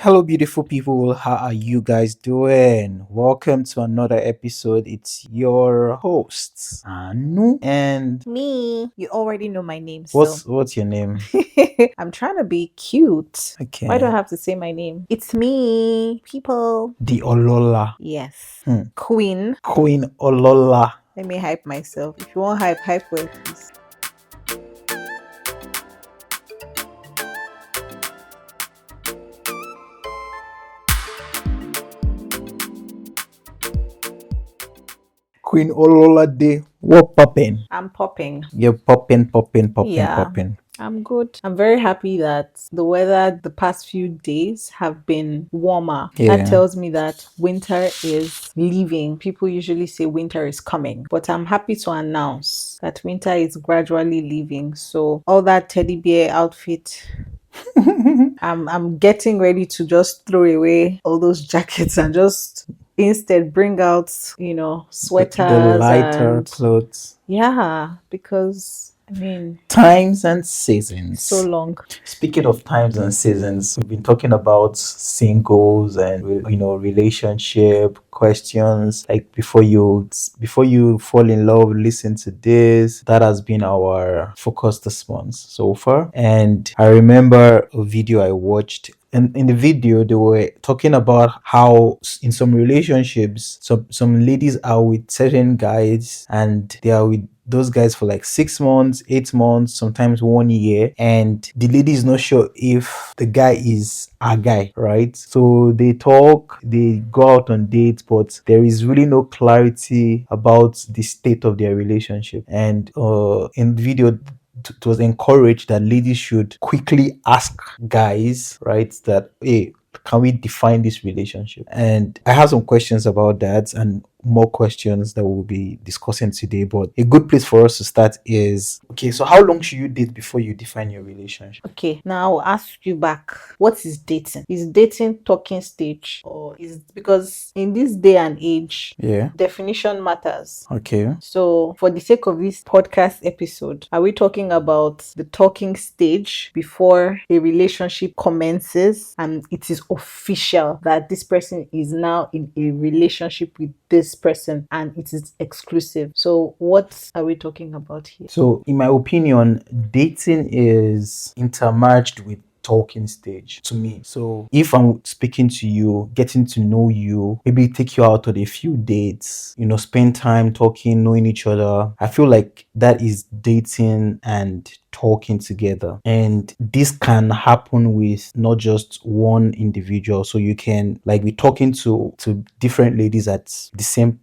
Hello, beautiful people. How are you guys doing? Welcome to another episode. It's your hosts, Anu. And Me, you already know my name, so what's your name? I'm trying to be cute. Why do I Okay, have to say my name? It's me, people. the Olola. Yes, Hmm. Queen. Queen Olola. Let me hype myself. If you want hype, hype well, please. Queen Olola Day. What poppin'? I'm popping. You're popping, popping, popping, Yeah. popping. I'm good. I'm very happy that the weather the past few days have been warmer. That Yeah. tells me that winter is leaving. People usually say winter is coming, but I'm happy to announce that winter is gradually leaving. So all that teddy bear outfit, I'm getting ready to just throw away all those jackets and just instead bring out, the sweaters lighter and clothes. yeah, because I mean, Times and so seasons. long. Speaking of times and seasons, we've been talking about singles and relationship questions. Like before you fall in love, listen to this. That has been our focus this month so far. And I remember a video I watched. And in the video, they were talking about how in some relationships, some ladies are with certain guys and they are with those guys for like 6 months, 8 months, sometimes 1 year, and the lady is not sure if the guy is a guy, right? So they talk, they go out on dates, but there is really no clarity about the state of their relationship. And in the video, it was encouraged that ladies should quickly ask guys, right, that hey, can we define this relationship? And I have some questions about that and more questions that we'll be discussing today. But a good place for us to start is okay, so how long should you date before you define your relationship? Okay, now I'll ask you back. What is dating? Is dating talking stage? Or is because in this day and age, Yeah. definition matters. Okay. So, for the sake of this podcast episode, are we talking about the talking stage before a relationship commences and it is official that this person is now in a relationship with this person and it is exclusive? So, what are we talking about here? So, in my opinion, dating is intermerged with talking stage to me. So if I'm speaking to you, getting to know you, maybe take you out on a few dates, spend time talking, knowing each other, I feel like that is dating and talking together. And this can happen with not just one individual. So you can like be talking to different ladies at the same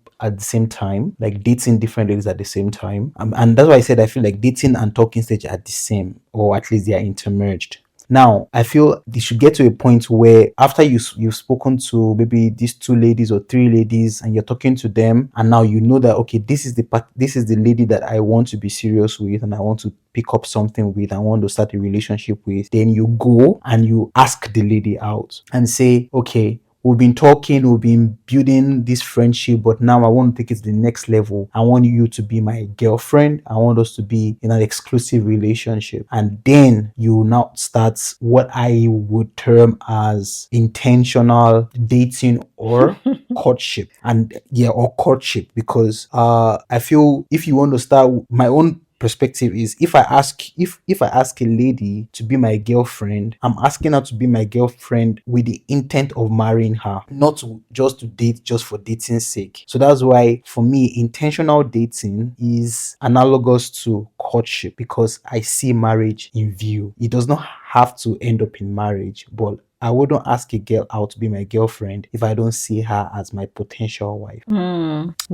time, like dating different ladies at the same time. And that's why I said I feel like dating and talking stage are the same, or at least they are intermerged. Now, I feel they should get to a point where after you've spoken to maybe these two ladies or three ladies and you're talking to them, and now you know that okay, this is the lady that I want to be serious with and I want to pick up something with, I want to start a relationship with. Then you go and you ask the lady out and say, okay, we've been talking, we've been building this friendship, but now I want to take it to the next level. I want you to be my girlfriend. I want us to be in an exclusive relationship. And then you now start what I would term as intentional dating or courtship. And yeah, or courtship, because I feel if you want to start, my own perspective is if I ask a lady to be my girlfriend, I'm asking her to be my girlfriend with the intent of marrying her, not just to date just for dating's sake. So that's why for me intentional dating is analogous to courtship, because I see marriage in view. It does not have to end up in marriage, but I wouldn't ask a girl out to be my girlfriend if I don't see her as my potential wife.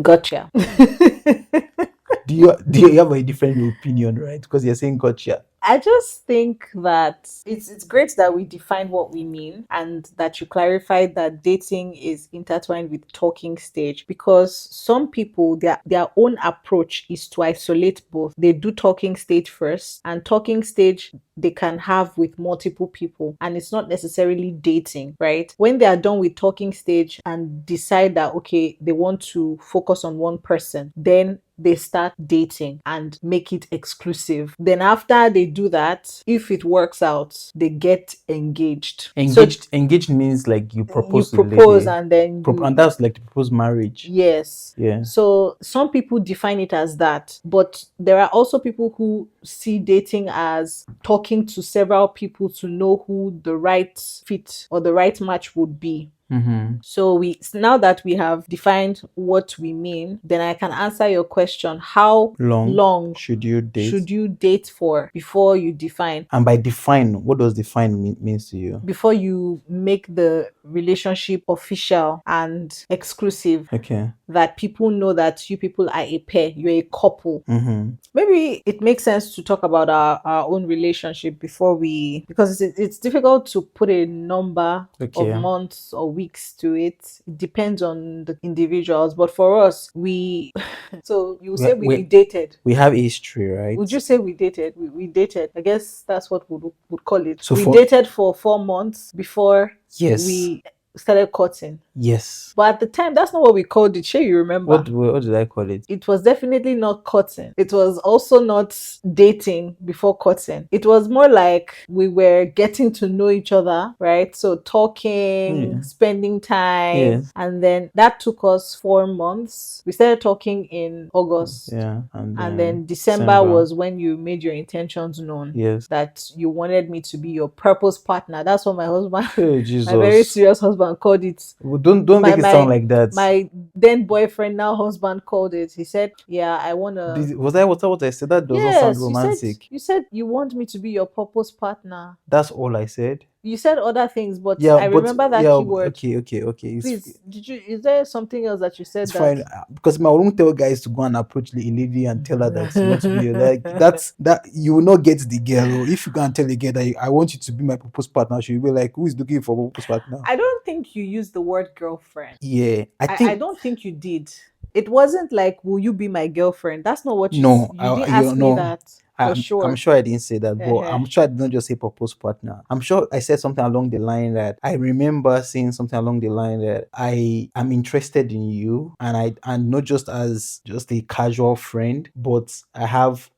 Gotcha. Do you have a different opinion, right? Because you're saying gotcha. I just think that it's great that we define what we mean and that you clarified that dating is intertwined with talking stage, because some people their own approach is to isolate both. They do talking stage first, and talking stage they can have with multiple people, and it's not necessarily dating, right? When they are done with talking stage and decide that okay, they want to focus on one person, then they start dating and make it exclusive. Then after they do that, if it works out, they get engaged. So Engaged means like you you propose to the propose lady. and then And you, that's like the proposed marriage. yes. Yeah. So some people define it as that, but there are also people who see dating as talking to several people to know who the right fit or the right match would be. So now that we have defined what we mean, then I can answer your question. How long should you date? should you date for before you define? And by define, what does define means to you? Before you make the relationship official and exclusive. Okay. That people know that you people are a pair, you're a couple. Maybe it makes sense to talk about our own relationship before we, because it's difficult to put a number of months or weeks to it. It depends on the individuals, but for us, we so you say we dated. We have history, right? Would you say we dated? We dated. I guess that's what we would call it. So we dated for 4 months before we started courting. Yes. But at the time, that's not what we called it. Sure, you remember? What did I call it? It was definitely not courting. It was also not dating before courting. It was more like we were getting to know each other, right? So talking, spending time. And then that took us 4 months. We started talking in August. Yeah. And then December was when you made your intentions known. Yes. That you wanted me to be your purpose partner. That's what my husband, hey, Jesus. my very serious husband, called it. Well, don't make it sound like that. My then boyfriend, now husband, called it. He said, "Yeah, I wanna." Was that what I said? That doesn't sound romantic. You said you want me to be your purpose partner. That's all I said. You said other things, but I remember that keyword. Okay. Please, is there something else that you said? It's fine, because my won't tell guys to go and approach the lady and tell her that you want to be like that. You will not get the girl. If you can't tell the girl that I want you to be my proposed partner, she'll be like, who is looking for a proposed partner? I don't think you used the word girlfriend. Yeah, I don't think you did. It wasn't like, will you be my girlfriend? That's not what you said. You didn't ask me that. I'm sure I didn't say that, but I'm sure I did not just say proposed partner. I'm sure I said something along the line that I remember saying something along the line that I am interested in you, and not just as just a casual friend, but I have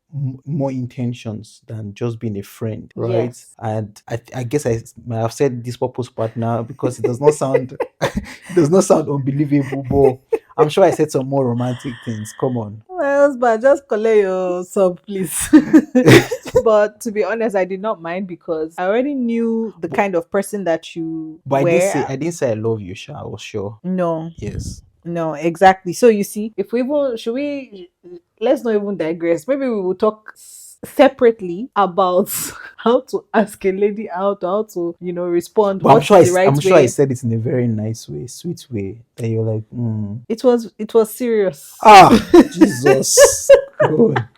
more intentions than just being a friend, right? Yes. And I guess I might have said this purpose partner because it does not sound it does not sound unbelievable, but I'm sure I said some more romantic things. Come on. My husband, just collect your sub, please. But to be honest, I did not mind because I already knew the kind of person that you were. I didn't say I love you, Sha. I was sure. No. Yes. No, exactly. So you see, if we even let's not even digress. Maybe we will talk separately about how to ask a lady out, how to respond. But I'm sure I said it in a very nice way, sweet way. That you're like, It was serious. Jesus God.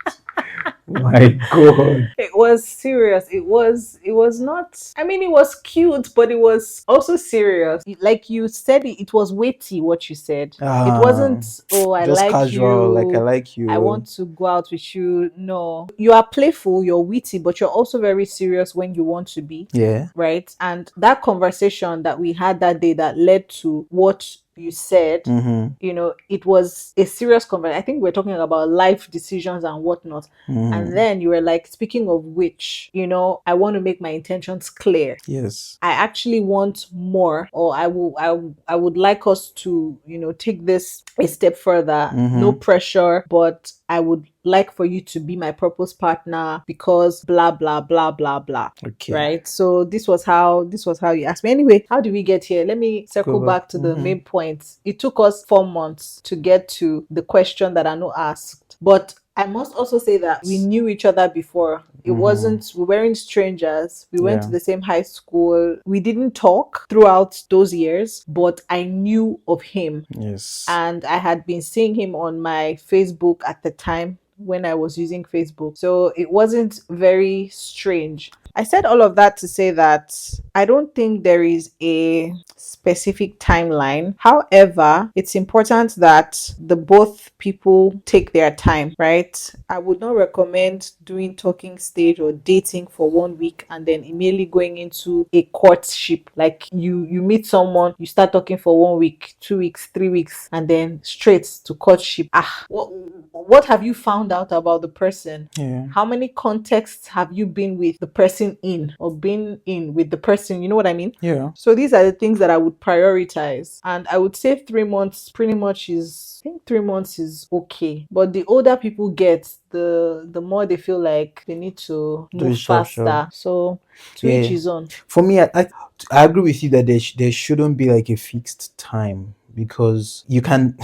My God. It was serious. It was not, I mean, it was cute, but it was also serious. Like you said, it was weighty what you said. It wasn't, I just like casual, you. like I like you. I want to go out with you. No. You are playful, you're witty, but you're also very serious when you want to be. Yeah. Right? And that conversation that we had that day that led to what you said, it was a serious conversation. I think we're talking about life decisions and whatnot. And then you were like, speaking of which, I want to make my intentions clear. Yes. I actually want more, or I would like us to, take this a step further. No pressure, but I would like for you to be my purpose partner because blah blah blah blah blah. Okay. Right. So this was how you asked me. Anyway, how did we get here? Let me circle back to the main point. It took us 4 months to get to the question that Anu asked. But I must also say that we knew each other before. It wasn't, we weren't strangers. We went to the same high school. We didn't talk throughout those years, but I knew of him. Yes. And I had been seeing him on my Facebook at the time when I was using Facebook. So it wasn't very strange. I said all of that to say that I don't think there is a specific timeline. However, it's important that the both people take their time, right? I would not recommend doing talking stage or dating for 1 week and then immediately going into a courtship. Like you meet someone, you start talking for 1 week, 2 weeks, 3 weeks, and then straight to courtship. What have you found out about the person? Yeah. How many contexts have you been with the person in or been in with the person? You know what I mean? Yeah. So these are the things that I would prioritize. And I would say 3 months pretty much is, I think 3 months is okay. But the older people get, the more they feel like they need to Do move it sharp, sharp. faster. So to each Yeah. his own. For me, I agree with you that there shouldn't be like a fixed time, because you can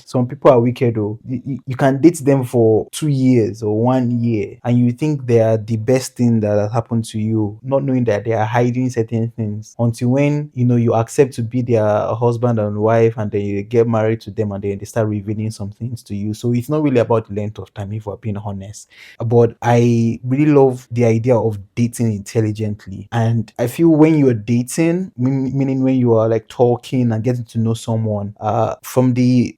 some people are wicked. Oh, you can date them for 2 years or 1 year, and you think they are the best thing that has happened to you, not knowing that they are hiding certain things, until when you accept to be their husband and wife, and then you get married to them, and then they start revealing some things to you. So it's not really about the length of time, if we're being honest. But I really love the idea of dating intelligently. And I feel when you're dating, meaning when you are like talking and getting to know someone, from the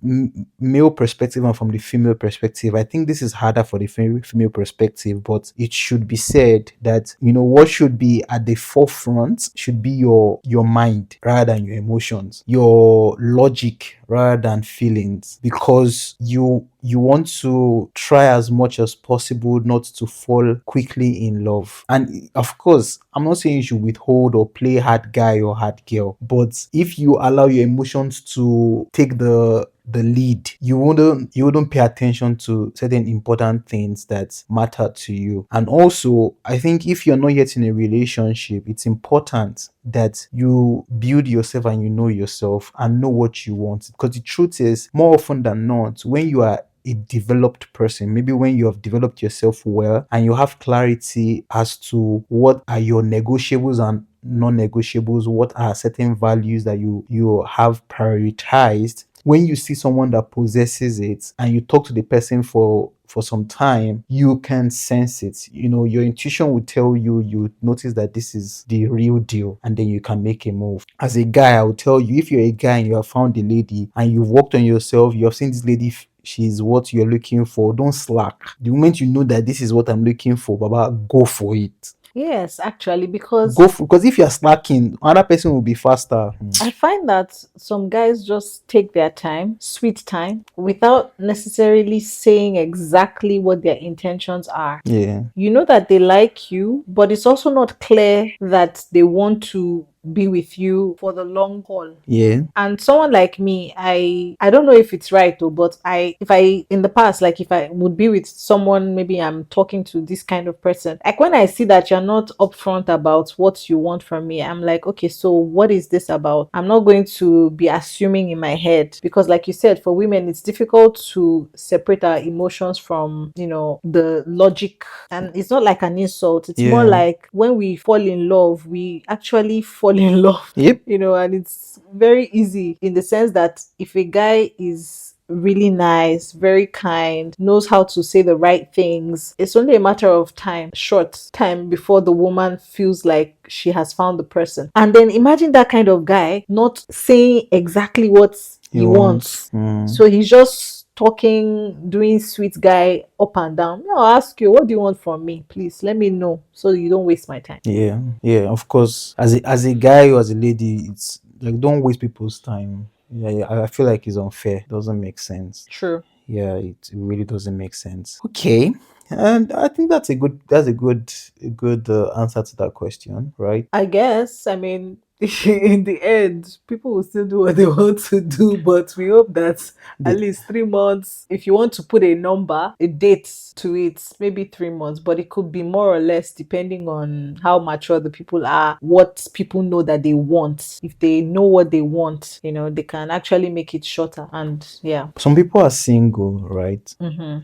male perspective and from the female perspective, I think this is harder for the female perspective, but it should be said that, what should be at the forefront should be your mind rather than your emotions, your logic rather than feelings, because you want to try as much as possible not to fall quickly in love. And of course, I'm not saying you should withhold or play hard guy or hard girl, but if you allow your emotions to take the lead, you wouldn't pay attention to certain important things that matter to you. And also, I think if you're not yet in a relationship, it's important that you build yourself and you know yourself and know what you want, because the truth is, more often than not, when you are a developed person, maybe when you have developed yourself well and you have clarity as to what are your negotiables and non-negotiables, what are certain values that you have prioritized, when you see someone that possesses it and you talk to the person for some time, you can sense it. Your intuition will tell you, you notice that this is the real deal, and then you can make a move. As a guy, I will tell you, if you're a guy and you have found a lady and you've worked on yourself, you have seen this lady, she's what you're looking for, don't slack. The moment you know that this is what I'm looking for, baba, go for it. Yes, actually, because Go for, because if you're slacking, another person will be faster. I find that some guys just take their time, sweet time, without necessarily saying exactly what their intentions are. Yeah. You know that they like you, but it's also not clear that they want to be with you for the long haul. Yeah. And someone like me, I don't know if it's right though, but if I in the past, like if I would be with someone, maybe I'm talking to this kind of person, like when I see that you're not upfront about what you want from me, I'm like, okay, so what is this about? I'm not going to be assuming in my head, because like you said, for women it's difficult to separate our emotions from the logic. And it's not like an insult, it's more Yeah. like when we fall in love, we actually fall in love. Yep. And it's very easy in the sense that if a guy is really nice, very kind, knows how to say the right things, it's only a matter of time, short time, before the woman feels like she has found the person. And then imagine that kind of guy not saying exactly what he wants. So he's just talking, doing sweet guy up and down. I'll ask you, what do you want from me? Please let me know so you don't waste my time. Yeah. Yeah. Of course, as a guy or as a lady, it's like, don't waste people's time. Yeah. I feel like it's unfair. It doesn't make sense. True. Yeah. It really doesn't make sense. Okay. And I think that's a good answer to that question, right? I guess. I mean, in the end, people will still do what they want to do, but we hope that at The, least 3 months, if you want to put a number, a date to it, maybe 3 months, but it could be more or less depending on how mature the people are, what people know that they want. If they know what they want, they can actually make it shorter. And yeah. some people are single, right?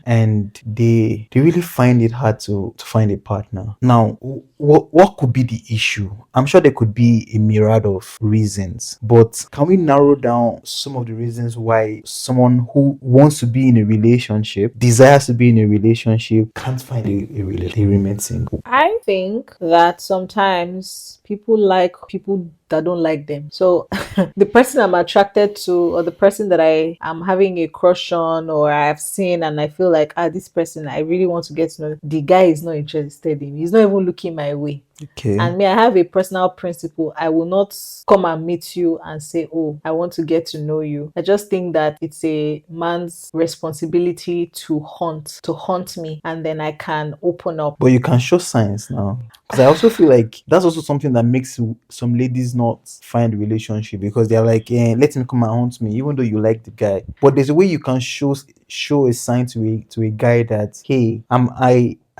And they really find it hard to find a partner. Now, what could be the issue? I'm sure there could be a myriad of reasons. But can we narrow down some of the reasons why someone who wants to be in a relationship, desires to be in a relationship, can't find a relationship, they remain single? I think that sometimes people like people that don't like them. So the person I'm attracted to, or the person that I am having a crush on, or I've seen and I feel like, this person I really want to get to know, the guy is not interested in me. He's not even looking my way. Okay. And me, I have a personal principle. I will not come and meet you and say, oh, I want to get to know you. I just think that it's a man's responsibility to hunt me, and then I can open up. But you can show signs now. Because I also feel like that's also something that makes some ladies not find a relationship, because they're like, let him come and haunt me, even though you like the guy. But there's a way you can show a sign to a guy that, hey,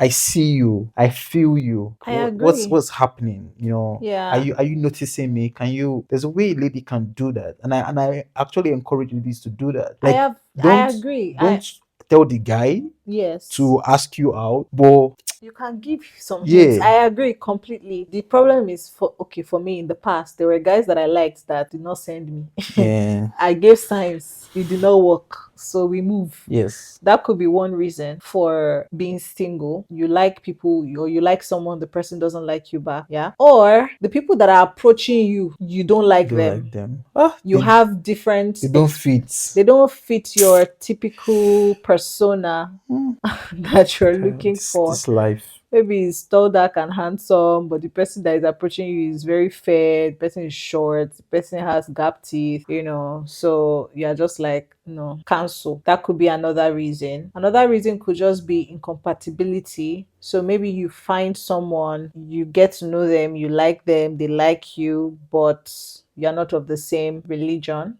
I see you, I feel you. I agree. What's happening? Yeah. Are you noticing me? Can you? There's a way a lady can do that, and I actually encourage ladies to do that. Like, I don't agree. don't tell the guy Yes. to ask you out, but You can give some hints. yeah, I agree completely. The problem is for me in the past, there were guys that I liked that did not send me. yeah, I gave signs, it did not work. So we move. yes, That could be one reason for being single. You like people, or you like someone, the person doesn't like you back. Yeah. Or the people that are approaching you, you don't like don't them. like them. You have different They don't fit. they don't fit your typical persona Hmm, that you're looking for. this life. Maybe he's tall, dark, and handsome, but the person that is approaching you is very fair. The person is short. The person has gap teeth, So you're just like, no, cancel. That could be another reason. Another reason could just be incompatibility. So maybe you find someone, you get to know them, you like them, they like you, but you're not of the same religion,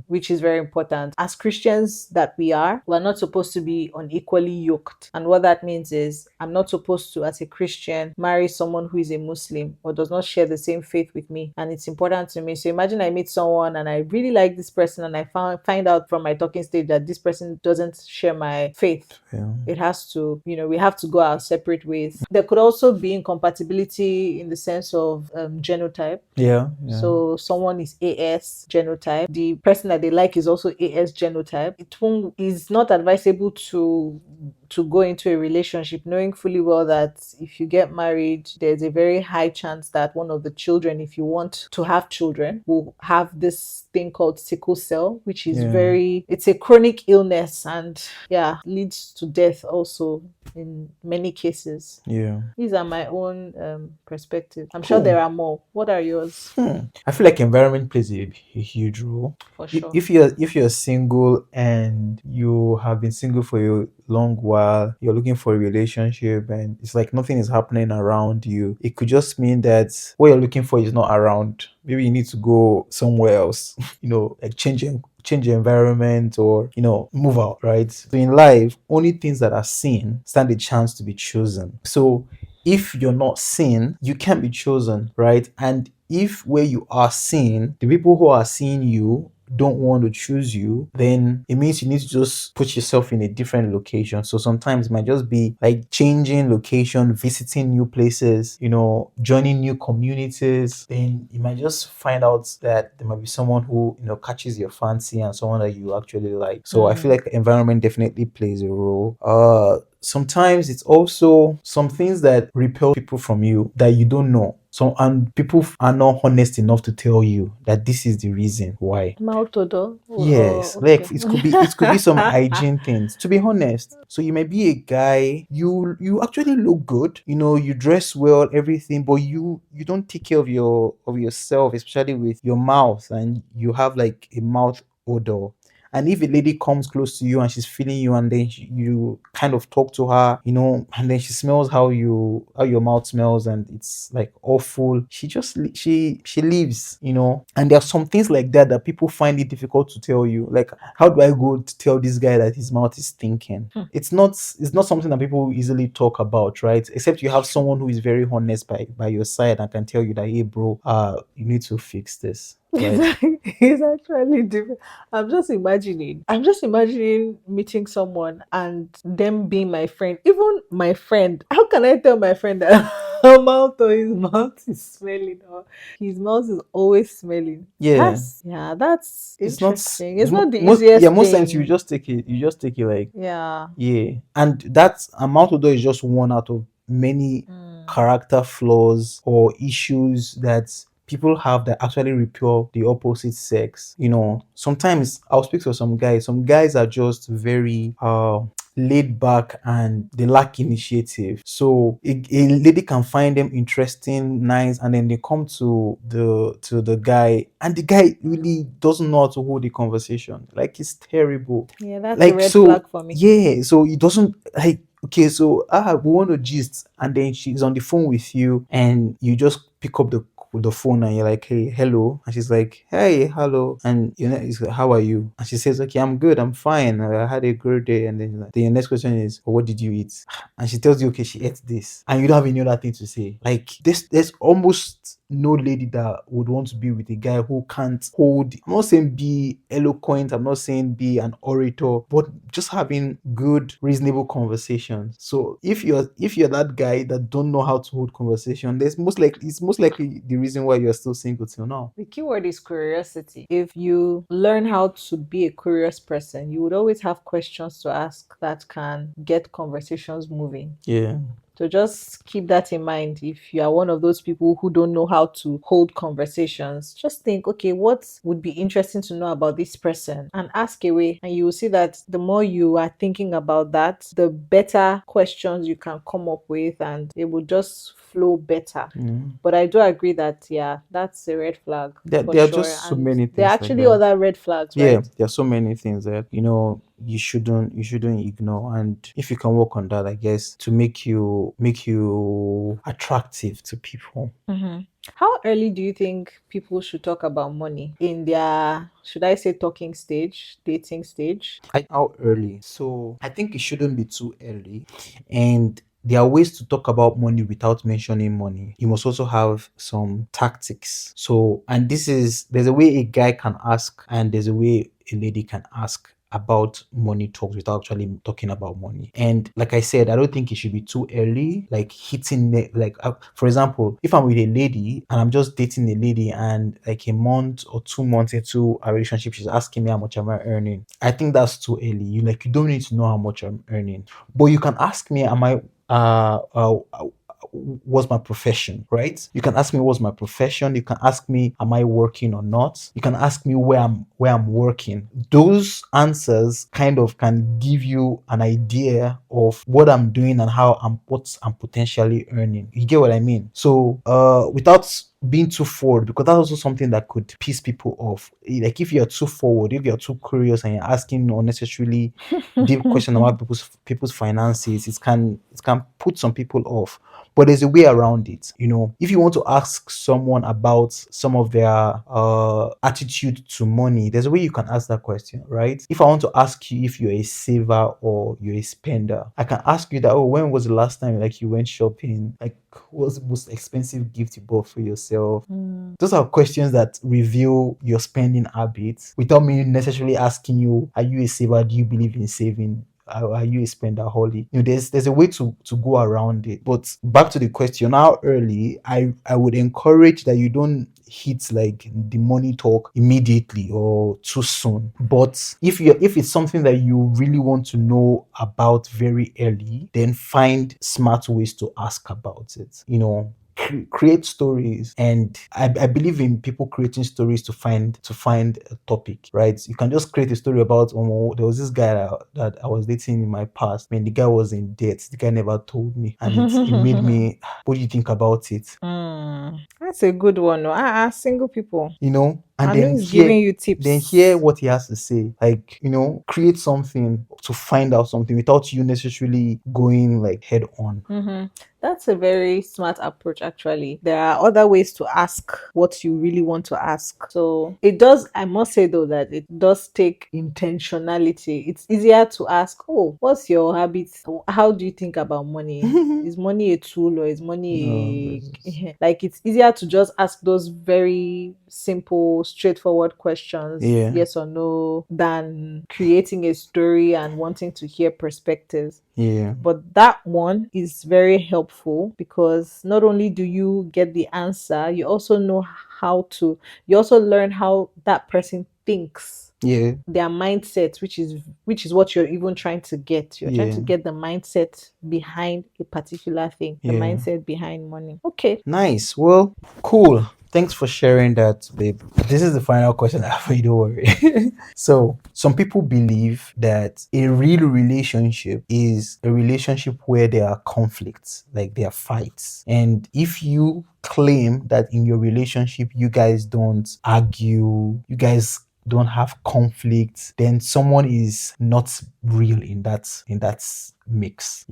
which is very important. As Christians that we are, we're not supposed to be unequally yoked. And what that means is, I'm not supposed to, as a Christian, marry someone who is a Muslim or does not share the same faith with me. And it's important to me. So imagine I meet someone and I really like this person, and I find out from my talking stage that this person doesn't share my faith. Yeah. It has to, we have to go our separate ways. There could also be incompatibility in the sense of genotype. Yeah. So someone is AS genotype. The person that they like is also AS genotype. Is not advisable to go into a relationship knowing fully well that if you get married, there's a very high chance that one of the children, if you want to have children, will have this thing called sickle cell, which is it's a chronic illness, and leads to death also in many cases. Yeah. These are my own perspectives. I'm sure there are more. What are yours? I feel like environment plays a huge role. For sure. If you're single and you have been single for a long while, you're looking for a relationship and it's like nothing is happening around you, it could just mean that what you're looking for is not around. Maybe you need to go somewhere else, like change your environment, or move out, right? So in life, only things that are seen stand a chance to be chosen. So if you're not seen, you can't be chosen, right? And if where you are seen, the people who are seeing you don't want to choose you, then it means you need to just put yourself in a different location. So sometimes it might just be like changing location, visiting new places, joining new communities. Then you might just find out that there might be someone who catches your fancy and someone that you actually like. So I feel like environment definitely plays a role. Sometimes it's also some things that repel people from you that you don't know. So, and people are not honest enough to tell you that this is the reason why. Mouth odor. Yes, Okay. like it could be some hygiene things. To be honest, so you may be a guy, you actually look good, you dress well, everything, but you don't take care of yourself, especially with your mouth, and you have like a mouth odor. And if a lady comes close to you and she's feeling you, and then you kind of talk to her, and then she smells how your mouth smells, and it's like awful, she leaves, And there are some things like that people find it difficult to tell you. Like, how do I go to tell this guy that his mouth is stinking? It's not something that people easily talk about, right? Except you have someone who is very honest by your side and can tell you that, hey bro, you need to fix this. Right? It's actually different. I'm just imagining meeting someone and them being my friend. Even my friend, how can I tell my friend that mouth or his mouth is smelling or his mouth is always smelling. Yeah. That's It's not. interesting. It's It's not the most. Yeah, easiest most times you thing. just take it. You just take it like, Yeah. yeah, and that amount odor is just one out of many Mm. character flaws or issues that people have that actually repel the opposite sex. Sometimes I'll speak to some guys. Some guys are just very laid back and they lack initiative. So a lady can find them interesting, nice, and then they come to the guy, and the guy really doesn't know how to hold the conversation. Like, it's terrible. Yeah, that's a Like, red so flag for me. yeah, so it doesn't like, okay, so we want to gist, and then she's on the phone with you, and you just pick up the phone, and you're like, hey, hello, and she's like, hey, hello, and it's like, how are you? And she says, okay, I'm good, I'm fine, I had a great day, and then the next question is, oh, what did you eat? And she tells you, okay, she ate this, and you don't have any other thing to say. Like, this, there's almost no lady that would want to be with a guy who can't hold. I'm not saying be eloquent, I'm not saying be an orator, but just having good, reasonable conversations. So if you're that guy that don't know how to hold conversation, it's most likely the reason why you're still single till now. The key word is curiosity. If you learn how to be a curious person, you would always have questions to ask that can get conversations moving. Yeah. So just keep that in mind. If you are one of those people who don't know how to hold conversations, just think, okay, what would be interesting to know about this person, and ask away. And you will see that the more you are thinking about that, the better questions you can come up with, and it will just flow better. Mm. But I do agree that, yeah, that's a red flag for There are sure. just so And many there are things like actually that. other red flags, Yeah, right? there are so many things that you shouldn't ignore, and if you can work on that, I guess, to make you attractive to people. Mm-hmm. How early do you think people should talk about money in their, should I say, talking stage, dating stage? How early? So I think it shouldn't be too early, and there are ways to talk about money without mentioning money. You must also have some tactics. So, and there's a way a guy can ask, and there's a way a lady can ask about money talks without actually talking about money. And like I said, I don't think it should be too early, like hitting it. Like, for example, if I'm with a lady and I'm just dating a lady, and like a month or 2 months into a relationship, she's asking me how much am I earning. I think that's too early. You don't need to know how much I'm earning, but you can ask me, am I what's my profession, right? You can ask me what's my profession. You can ask me, am I working or not? You can ask me where I'm working. Those answers kind of can give you an idea of what I'm doing and what I'm potentially earning. You get what I mean? So without being too forward, because that's also something that could piss people off. Like, if you're too forward, if you're too curious, and you're asking unnecessarily deep question about people's finances, it can put some people off. But there's a way around it. If you want to ask someone about some of their attitude to money, there's a way you can ask that question, right? If I want to ask you if you're a saver or you're a spender, I can ask you that, oh, when was the last time, like, you went shopping? Like, what's the most expensive gift you bought for yourself? Mm. Those are questions that reveal your spending habits without me necessarily asking you, are you a saver? Do you believe in saving? Are you a spendaholic? There's a way to go around it. But back to the question, how early? I would encourage that you don't hit like the money talk immediately or too soon. But if it's something that you really want to know about very early, then find smart ways to ask about it. Create stories, and I believe in people creating stories to find a topic, right? You can just create a story about, oh, there was this guy that I was dating in my past. I mean, the guy was in debt, the guy never told me, and it made me, what do you think about it? That's a good one. No, single people. And I know then he's giving hear you then hear tips. what he has to say. Like, create something to find out something without you necessarily going like head on. Mm-hmm. That's a very smart approach, actually. There are other ways to ask what you really want to ask. So it does, I must say though, that it does take intentionality. It's easier to ask, oh, what's your habits? How do you think about money? Is money a tool, or is No, money a like, it's easier to just ask those very simple straightforward questions, Yeah. yes or no, than creating a story and wanting to hear perspectives. Yeah. But that one is very helpful because not only do you get the answer, you also know how to, you also learn how that person thinks, Yeah. their mindset, which is what you're even trying to get. You're trying to Yeah. get the mindset behind a particular thing, the Yeah. mindset behind money. Okay. Nice. Well, cool. Thanks for sharing that, babe. This is the final question I have for you, don't worry. So, some people believe that a real relationship is a relationship where there are conflicts, like there are fights. And if you claim that in your relationship you guys don't argue, you guys don't have conflicts, then someone is not real in that mix.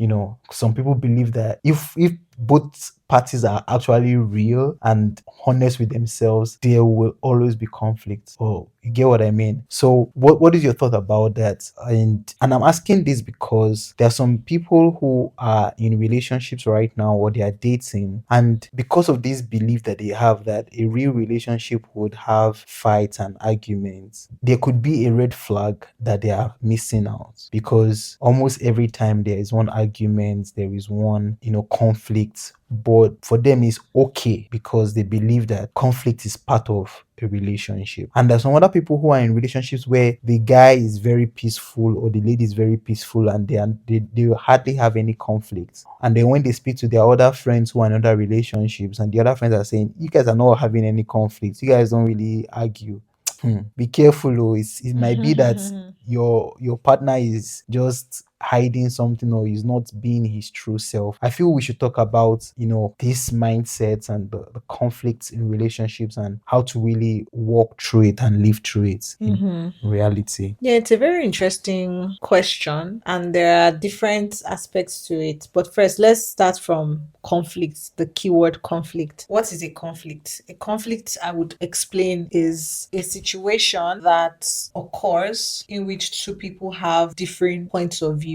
Some people believe that if both parties are actually real and honest with themselves, there will always be conflict. Oh, you get what I mean? So what is your thought about that? And I'm asking this because there are some people who are in relationships right now, or they are dating, and because of this belief that they have that a real relationship would have fights and arguments, there could be a red flag that they are missing out, because almost every time there is one argument, there is one conflict, but for them it's okay because they believe that conflict is part of a relationship. And there's some other people who are in relationships where the guy is very peaceful or the lady is very peaceful, and they hardly have any conflicts. And then when they speak to their other friends who are in other relationships, and the other friends are saying, you guys are not having any conflicts, you guys don't really argue. Be careful, oh. It might be that your partner is just hiding something, or is not being his true self. I feel we should talk about these mindsets and the conflicts in relationships, and how to really walk through it and live through it in reality. Yeah, it's a very interesting question, and there are different aspects to it. But first, let's start from conflict, the keyword conflict. What is a conflict? A conflict, I would explain, is a situation that occurs in which two people have different points of views.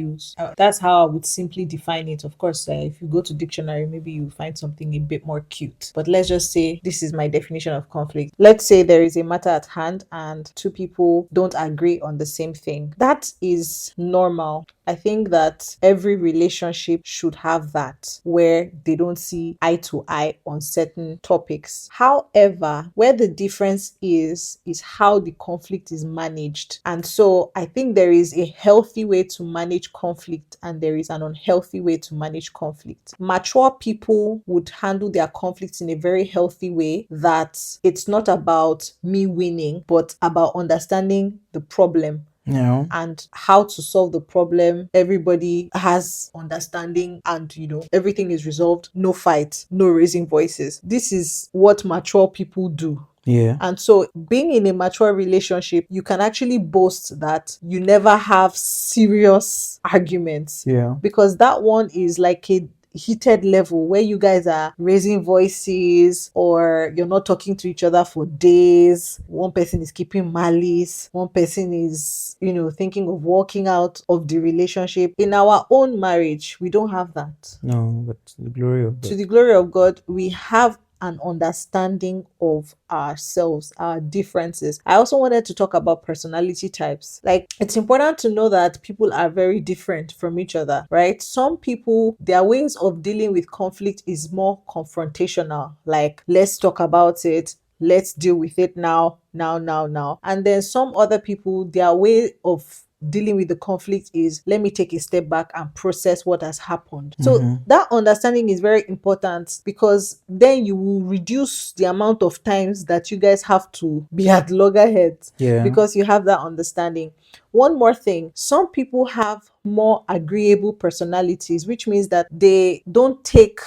That's how I would simply define it. Of course, if you go to dictionary, maybe you find something a bit more cute. But let's just say this is my definition of conflict. Let's say there is a matter at hand and two people don't agree on the same thing. That is normal. I think that every relationship should have that, where they don't see eye to eye on certain topics. However, where the difference is how the conflict is managed. And so I think there is a healthy way to manage conflict, and there is an unhealthy way to manage conflict. Mature people would handle their conflicts in a very healthy way, that it's not about me winning, but about understanding the problem Yeah. and how to solve the problem. Everybody has understanding, and everything is resolved. No fight, no raising voices. This is what mature people do. Yeah. And so, being in a mature relationship, you can actually boast that you never have serious arguments. Yeah. Because that one is like a heated level where you guys are raising voices, or you're not talking to each other for days. One person is keeping malice, one person is thinking of walking out of the relationship. In our own marriage, we don't have that. No, but to the glory of To God. the glory of God, we have an understanding of ourselves, our differences. I also wanted to talk about personality types. Like, it's important to know that people are very different from each other, right? Some people, their ways of dealing with conflict is more confrontational, like, let's talk about it, let's deal with it now. And then some other people, their way of dealing with the conflict is, let me take a step back and process what has happened. So that understanding is very important, because then you will reduce the amount of times that you guys have to be at loggerheads, Yeah. because you have that understanding. One more thing, some people have more agreeable personalities, which means that they don't take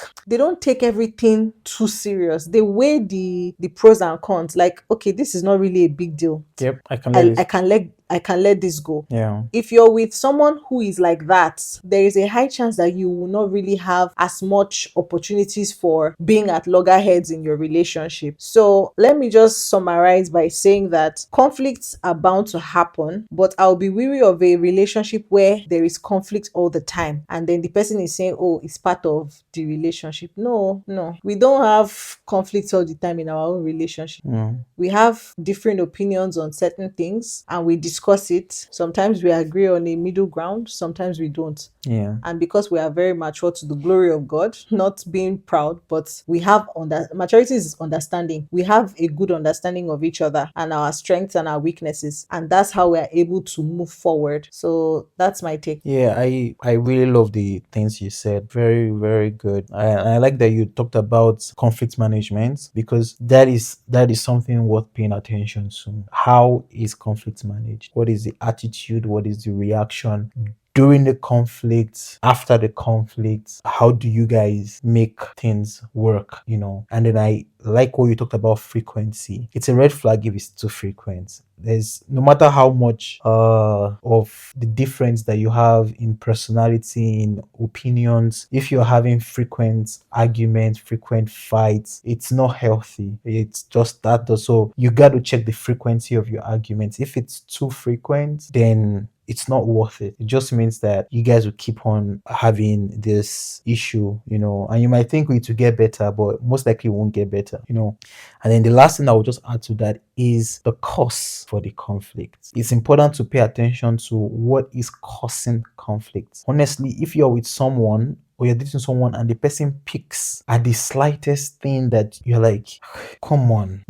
everything too serious. They weigh the pros and cons, like, okay, this is not really a big deal. Yep. I can let I this. can let this go. Yeah. If you're with someone who is like that, there is a high chance that you will not really have as much opportunities for being at loggerheads in your relationship. So let me just summarize by saying that conflicts are bound to happen, but I'll be weary of a relationship where there is conflict all the time, and then the person is saying, oh, it's part of the relationship. No, no, we don't have conflicts all the time in our own relationship. Mm. We have different opinions on certain things and we discuss it. Sometimes we agree on a middle ground, sometimes we don't. Yeah. And because we are very mature to the glory of God, not being proud, but we have maturity is understanding. We have a good understanding of each other and our strengths and our weaknesses, and that's how we are able to move forward. So that's my take. Yeah, I really love the things you said. Very, very good. I like that you talked about conflict management, because that is something worth paying attention to. How is conflict managed? What is the attitude? What is the reaction during the conflict, after the conflict? How do you guys make things work, And then I like what you talked about frequency. It's a red flag if it's too frequent. There's no matter how much of the difference that you have in personality, in opinions, if you're having frequent arguments, frequent fights, it's not healthy. It's just that. So you got to check the frequency of your arguments. If it's too frequent, then it's not worth it. It just means that you guys will keep on having this issue, and you might think it will get better, but most likely it won't get better. And then the last thing I will just add to that is the cause for the conflict. It's important to pay attention to what is causing conflict. Honestly, if you're with someone or you're dating someone and the person picks at the slightest thing that you're like, come on,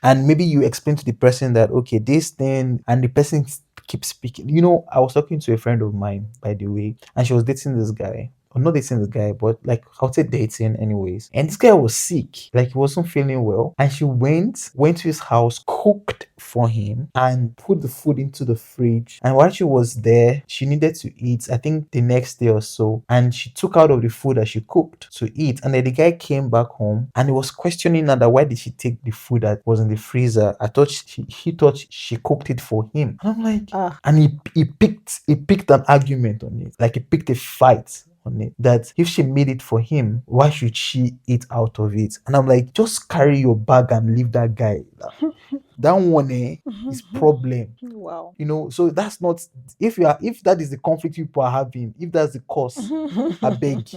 and maybe you explain to the person that, okay, this thing, and the person keeps speaking. I was talking to a friend of mine, by the way, and she was dating this guy. Or not dating this guy, but like I would say dating anyways. And this guy was sick, like he wasn't feeling well. And she went to his house, cooked for him, and put the food into the fridge. And while she was there, she needed to eat, I think the next day or so. And she took out of the food that she cooked to eat. And then the guy came back home and he was questioning her that why did she take the food that was in the freezer? I thought he thought she cooked it for him. And I'm like, and he picked an argument on it, like he picked a fight on it, that if she made it for him, why should she eat out of it? And I'm like, just carry your bag and leave that guy. That one is problem. Wow. So that's not, if that is the conflict people are having, if that's the cause, I beg,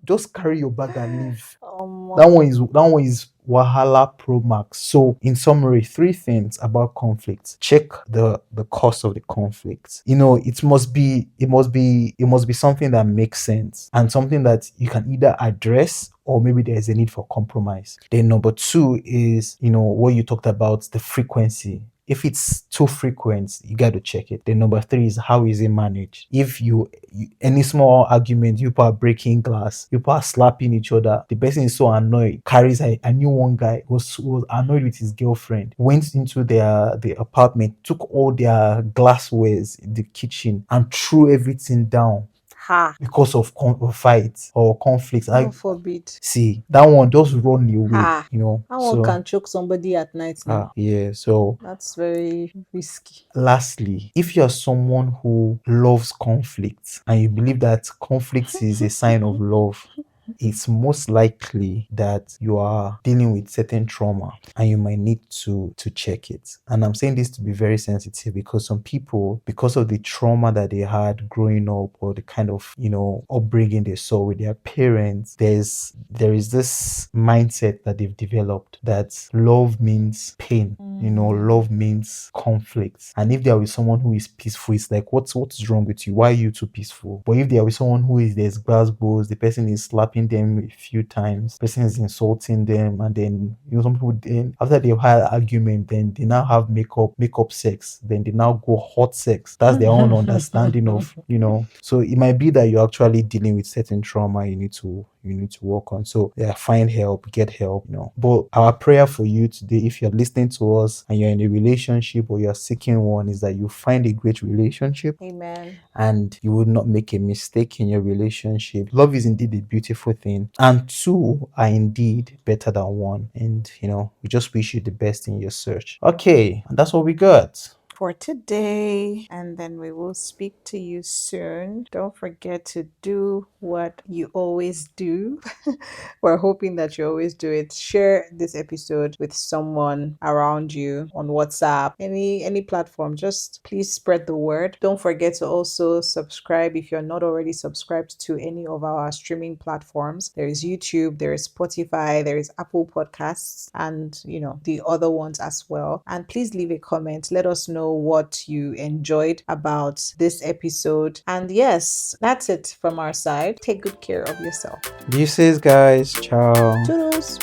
just carry your bag and leave. That one is Wahala Pro Max. So in summary, 3 things about conflict. Check the cause of the conflict. It must be something that makes sense and something that you can either address, or maybe there's a need for compromise. Then number 2 is, what you talked about, the frequency. If it's too frequent, you got to check it. Then number 3 is, how is it managed? If any small argument, you people are breaking glass, you people are slapping each other, the person is so annoyed, carries. I knew one guy was annoyed with his girlfriend, went into the apartment, took all their glasswares in the kitchen and threw everything down because of fights or conflicts. God forbid. See, that one just run away, That one can choke somebody at night now. Yeah, so That's very risky. lastly, if you're someone who loves conflict and you believe that conflict is a sign of love, it's most likely that you are dealing with certain trauma and you might need to check it. And I'm saying this to be very sensitive, because some people, because of the trauma that they had growing up, or the kind of upbringing they saw with their parents, there is this mindset that they've developed that love means pain. Love means conflict. And if they are with someone who is peaceful, it's like, what's wrong with you? Why are you too peaceful? But if they are with someone who is, there's glass, the person is slapping them a few times, the person is insulting them, and then some people, then after they've had an argument, then they now have makeup sex, then they now go hot sex. That's their own understanding of, so it might be that you're actually dealing with certain trauma you need to work on. So find help, get help. But our prayer for you today, if you're listening to us and you're in a relationship or you're seeking one, is that you find a great relationship. Amen. And you would not make a mistake in your relationship. Love is indeed a beautiful thing, and 2 are indeed better than 1. And we just wish you the best in your search. Okay, and that's what we got. for today, and then we will speak to you soon. Don't forget to do what you always do. We're hoping that you always do it. Share this episode with someone around you on WhatsApp, any platform. Just please spread the word. Don't forget to also subscribe if you're not already subscribed to any of our streaming platforms. There is YouTube, there is Spotify, there is Apple Podcasts, and the other ones as well. And please leave a comment. Let us know what you enjoyed about this episode. And yes, that's it from our side. Take good care of yourself. Deuces, guys. Ciao. Toodles.